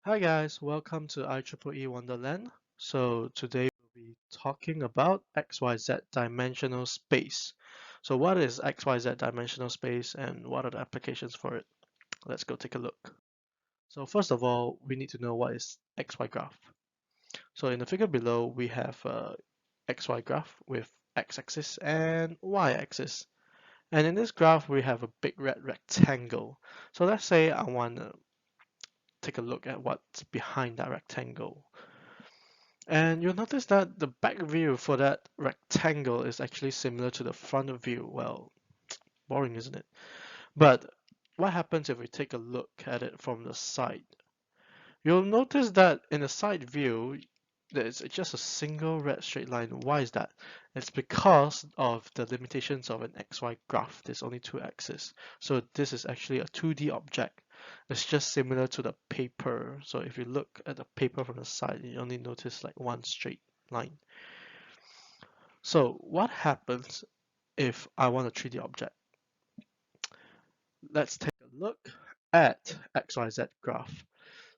Hi guys, welcome to IEEE Wonderland. So today we'll be talking about XYZ dimensional space. So what is XYZ dimensional space and what are the applications for it? Let's go take a look. So first of all, we need to know what is XY graph. So in the figure below, we have a XY graph with x-axis and y-axis. And in this graph, we have a big red rectangle. So let's say I want to take a look at what's behind that rectangle. And you'll notice that the back view for that rectangle is actually similar to the front view. Well, boring, isn't it? But what happens if we take a look at it from the side? You'll notice that in the side view, there's just a single red straight line. Why is that? It's because of the limitations of an XY graph. There's only two axes. So this is actually a 2D object. It's just similar to the paper. So if you look at the paper from the side, you only notice like one straight line. So what happens if I want a 3D object? Let's take a look at XYZ graph.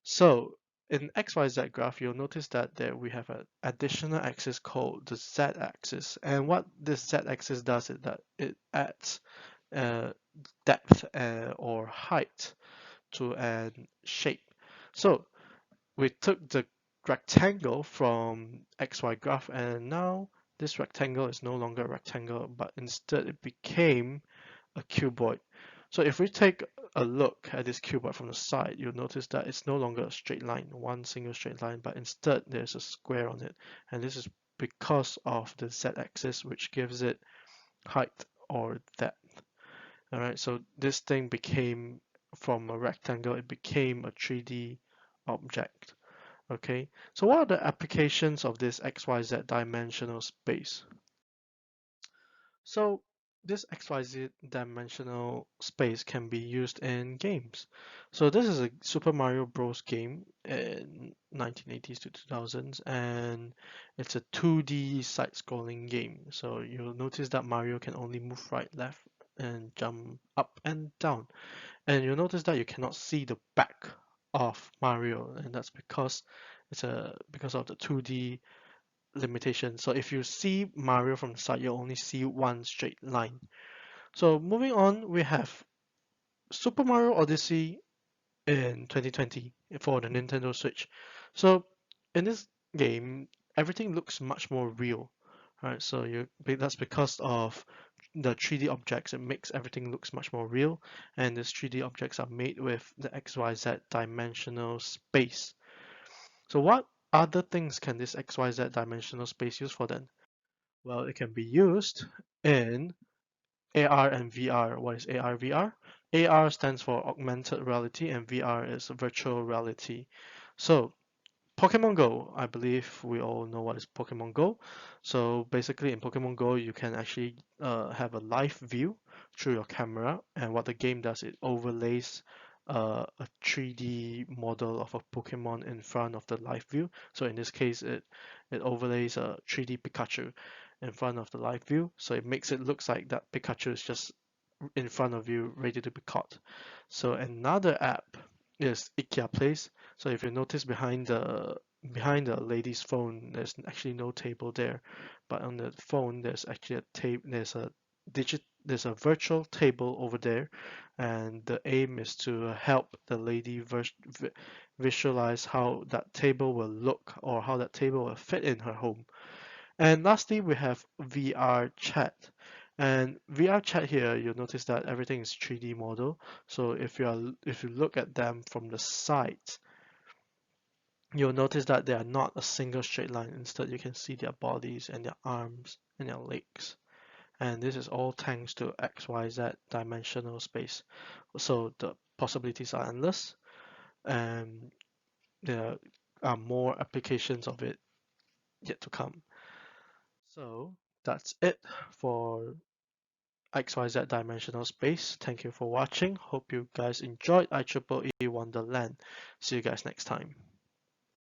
So in XYZ graph, you'll notice that there we have an additional axis called the Z-axis. And what this Z-axis does is that it adds uh, depth or height to a shape. So we took the rectangle from XY graph and now this rectangle is no longer a rectangle, but instead it became a cuboid. So if we take a look at this cuboid from the side, you'll notice that it's no longer a straight line, one single straight line, but instead there's a square on it. And this is because of the z-axis, which gives it height or depth. All right, so this thing became from a rectangle, it became a 3D object. Okay, so what are the applications of this XYZ dimensional space? So this XYZ dimensional space can be used in games. So this is a Super Mario Bros. Game in 1980s to 2000s, and it's a 2D side-scrolling game. So you'll notice that Mario can only move right, left, and jump up and down. And you'll notice that you cannot see the back of Mario, and that's because because of the 2D limitation. So if you see Mario from the side, you only see one straight line. So moving on, we have Super Mario Odyssey in 2020 for the Nintendo Switch. So in this game, everything looks much more real, right? So that's because of the 3D objects. It makes everything looks much more real, and these 3D objects are made with the XYZ dimensional space. So what other things can this XYZ dimensional space use for then? Well, it can be used in AR and VR. What is AR, VR? AR stands for augmented reality and VR is virtual reality. So Pokemon Go, I believe we all know what is Pokemon Go. So basically in Pokemon Go, you can actually have a live view through your camera, and what the game does, it overlays a 3D model of a Pokemon in front of the live view. So in this case, it overlays a 3D Pikachu in front of the live view. So it makes it looks like that Pikachu is just in front of you, ready to be caught. So another app is IKEA Place. So if you notice behind the lady's phone, there's actually no table there, but on the phone there's actually a table. There's a virtual table over there, and the aim is to help the lady visualize how that table will look or how that table will fit in her home. And lastly, we have VR chat. And VR chat here, you'll notice that everything is 3D model. So if you look at them from the side, you'll notice that they are not a single straight line. Instead, you can see their bodies and their arms and their legs. And this is all thanks to XYZ dimensional space. So the possibilities are endless, and there are more applications of it yet to come. So that's it for XYZ dimensional space. Thank you for watching. Hope you guys enjoyed IEEE Wonderland. See you guys next time.